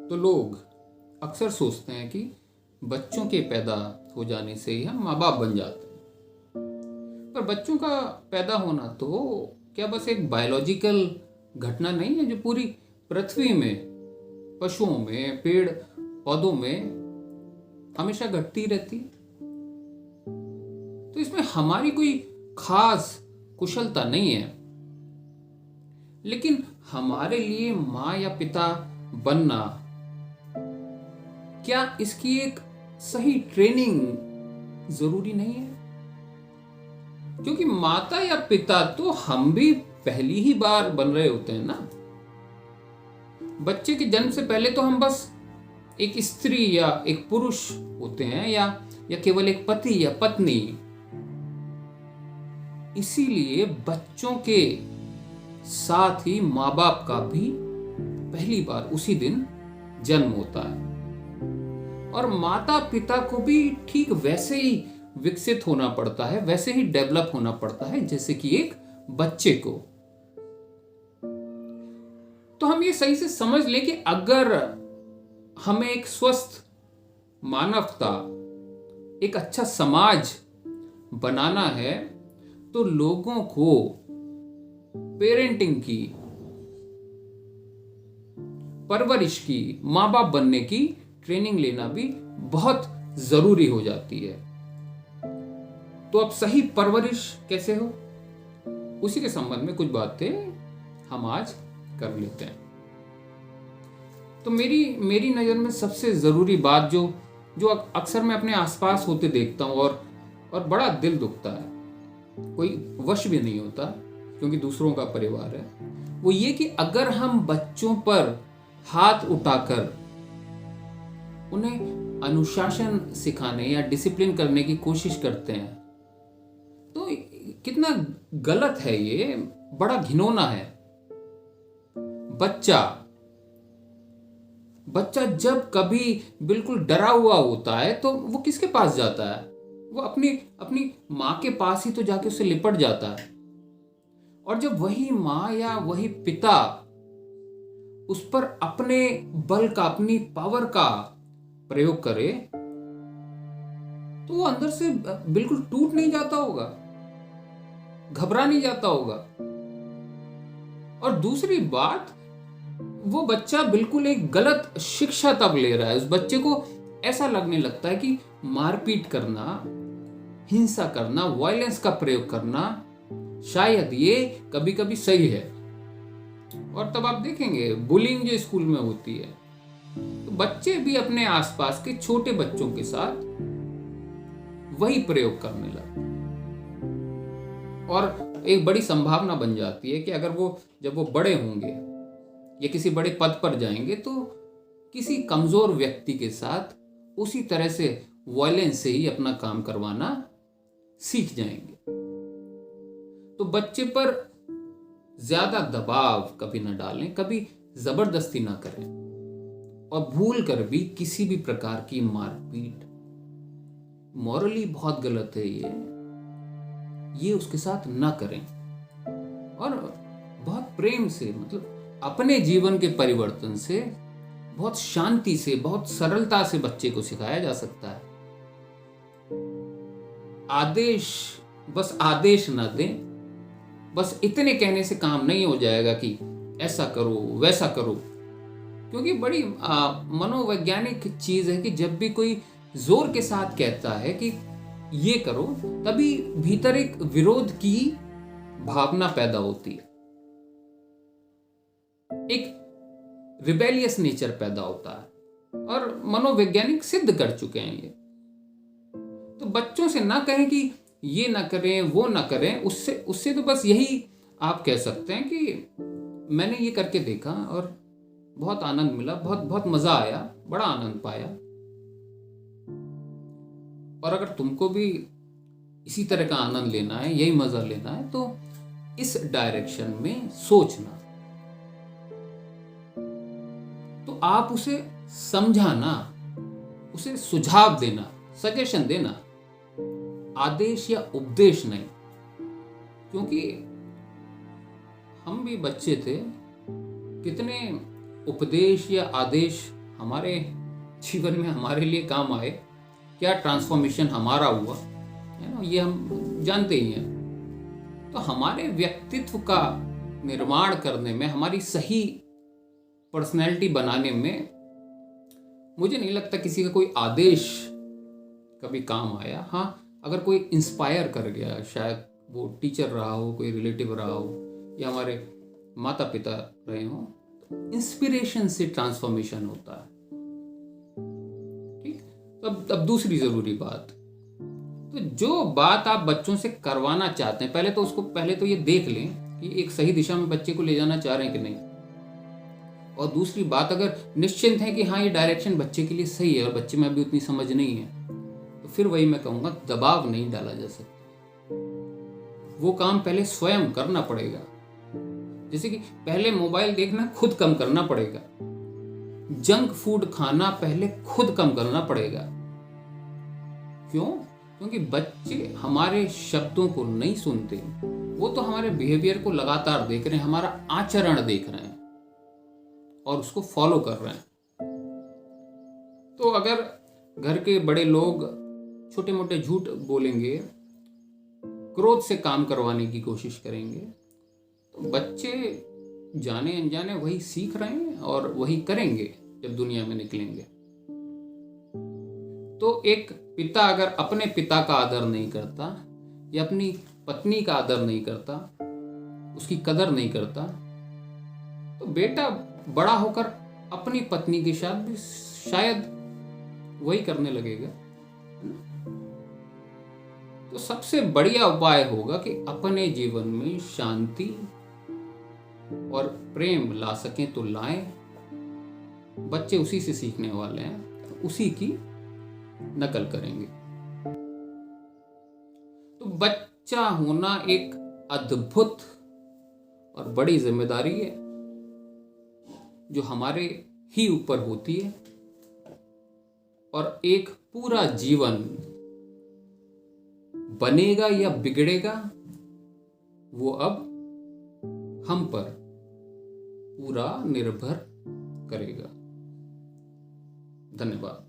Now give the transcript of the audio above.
तो लोग अक्सर सोचते हैं कि बच्चों के पैदा हो जाने से ही हम माँ बाप बन जाते हैं। पर बच्चों का पैदा होना तो क्या बस एक बायोलॉजिकल घटना नहीं है जो पूरी पृथ्वी में, पशुओं में, पेड़ पौधों में हमेशा घटती रहती है। तो इसमें हमारी कोई खास कुशलता नहीं है, लेकिन हमारे लिए माँ या पिता बनना, क्या इसकी एक सही ट्रेनिंग जरूरी नहीं है? क्योंकि माता या पिता तो हम भी पहली ही बार बन रहे होते हैं ना। बच्चे के जन्म से पहले तो हम बस एक स्त्री या एक पुरुष होते हैं, या केवल एक पति या पत्नी। इसीलिए बच्चों के साथ ही माँ बाप का भी पहली बार उसी दिन जन्म होता है, और माता पिता को भी ठीक वैसे ही विकसित होना पड़ता है, वैसे ही डेवलप होना पड़ता है जैसे कि एक बच्चे को। तो हम ये सही से समझ लें कि अगर हमें एक स्वस्थ मानवता, एक अच्छा समाज बनाना है, तो लोगों को पेरेंटिंग की, परवरिश की, माँ बाप बनने की ट्रेनिंग लेना भी बहुत जरूरी हो जाती है। तो अब सही परवरिश कैसे हो, उसी के संबंध में कुछ बातें हम आज कर लेते हैं। तो मेरी नजर में सबसे जरूरी बात जो अक्सर मैं अपने आसपास होते देखता हूं और बड़ा दिल दुखता है, कोई वश भी नहीं होता क्योंकि दूसरों का परिवार है, वो ये कि अगर हम बच्चों पर हाथ उठाकर उन्हें अनुशासन सिखाने या डिसिप्लिन करने की कोशिश करते हैं, तो कितना गलत है ये, बड़ा घिनौना है। बच्चा जब कभी बिल्कुल डरा हुआ होता है तो वो किसके पास जाता है? वो अपनी माँ के पास ही तो जाके उससे लिपट जाता है। और जब वही माँ या वही पिता उस पर अपने बल का, अपनी पावर का प्रयोग करे, तो वो अंदर से बिल्कुल टूट नहीं जाता होगा, घबरा नहीं जाता होगा। और दूसरी बात, वो बच्चा बिल्कुल एक गलत शिक्षा तब ले रहा है। उस बच्चे को ऐसा लगने लगता है कि मारपीट करना, हिंसा करना, वायलेंस का प्रयोग करना शायद ये कभी कभी सही है। और तब आप देखेंगे बुलिंग जो स्कूल में होती है, तो बच्चे भी अपने आसपास के छोटे बच्चों के साथ वही प्रयोग करने लगते, और एक बड़ी संभावना बन जाती है कि अगर जब वो बड़े होंगे या किसी बड़े पद पर जाएंगे, तो किसी कमजोर व्यक्ति के साथ उसी तरह से वायलेंस से ही अपना काम करवाना सीख जाएंगे। तो बच्चे पर ज्यादा दबाव कभी ना डालें, कभी जबरदस्ती ना करें, और भूल कर भी किसी भी प्रकार की मारपीट मॉरली बहुत गलत है, ये उसके साथ ना करें। और बहुत प्रेम से, मतलब अपने जीवन के परिवर्तन से, बहुत शांति से, बहुत सरलता से बच्चे को सिखाया जा सकता है। बस आदेश ना दें, बस इतने कहने से काम नहीं हो जाएगा कि ऐसा करो वैसा करो, क्योंकि बड़ी मनोवैज्ञानिक चीज है कि जब भी कोई जोर के साथ कहता है कि ये करो, तभी भीतर एक विरोध की भावना पैदा होती है, एक रिबेलियस नेचर पैदा होता है, और मनोवैज्ञानिक सिद्ध कर चुके हैं ये। तो बच्चों से ना कहें कि ये ना करें, वो ना करें, उससे तो बस यही आप कह सकते हैं कि मैंने ये करके देखा और बहुत आनंद मिला, बहुत बहुत मजा आया, बड़ा आनंद पाया। और अगर तुमको भी इसी तरह का आनंद लेना है, यही मजा लेना है, तो इस डायरेक्शन में सोचना। तो आप उसे समझाना, उसे सुझाव देना, सजेशन देना, आदेश या उपदेश नहीं। क्योंकि हम भी बच्चे थे, कितने उपदेश या आदेश हमारे जीवन में हमारे लिए काम आए, क्या ट्रांसफॉर्मेशन हमारा हुआ है ना, ये हम जानते ही हैं। तो हमारे व्यक्तित्व का निर्माण करने में, हमारी सही पर्सनैलिटी बनाने में मुझे नहीं लगता किसी का कोई आदेश कभी काम आया। हाँ, अगर कोई इंस्पायर कर गया, शायद वो टीचर रहा हो, कोई रिलेटिव रहा हो, या हमारे माता पिता रहे हो, तो इंस्पिरेशन से ट्रांसफॉर्मेशन होता है। ठीक। तो अब दूसरी जरूरी बात, तो जो बात आप बच्चों से करवाना चाहते हैं, पहले तो ये देख लें कि एक सही दिशा में बच्चे को ले जाना चाह रहे हैं कि नहीं। और दूसरी बात, अगर निश्चिंत है कि हाँ ये डायरेक्शन बच्चे के लिए सही है और बच्चे में अभी उतनी समझ नहीं है, तो फिर वही मैं कहूँगा, दबाव नहीं डाला जा सकता। वो काम पहले स्वयं करना पड़ेगा। जैसे कि पहले मोबाइल देखना खुद कम करना पड़ेगा, जंक फूड खाना पहले खुद कम करना पड़ेगा। क्यों? क्योंकि बच्चे हमारे शब्दों को नहीं सुनते, वो तो हमारे बिहेवियर को लगातार देख रहे हैं, हमारा आचरण देख रहे हैं और उसको फॉलो कर रहे हैं। तो अगर घर के बड़े लोग छोटे मोटे झूठ बोलेंगे, क्रोध से काम करवाने की कोशिश करेंगे, तो बच्चे जाने अनजाने वही सीख रहे हैं और वही करेंगे जब दुनिया में निकलेंगे। तो एक पिता अगर अपने पिता का आदर नहीं करता या अपनी पत्नी का आदर नहीं करता, उसकी कदर नहीं करता, तो बेटा बड़ा होकर अपनी पत्नी के साथ भी शायद वही करने लगेगा। तो सबसे बढ़िया उपाय होगा कि अपने जीवन में शांति और प्रेम ला सकें तो लाएं। बच्चे उसी से सीखने वाले हैं, उसी की नकल करेंगे। तो बच्चा होना एक अद्भुत और बड़ी जिम्मेदारी है जो हमारे ही ऊपर होती है, और एक पूरा जीवन बनेगा या बिगड़ेगा वो अब हम पर पूरा निर्भर करेगा। धन्यवाद।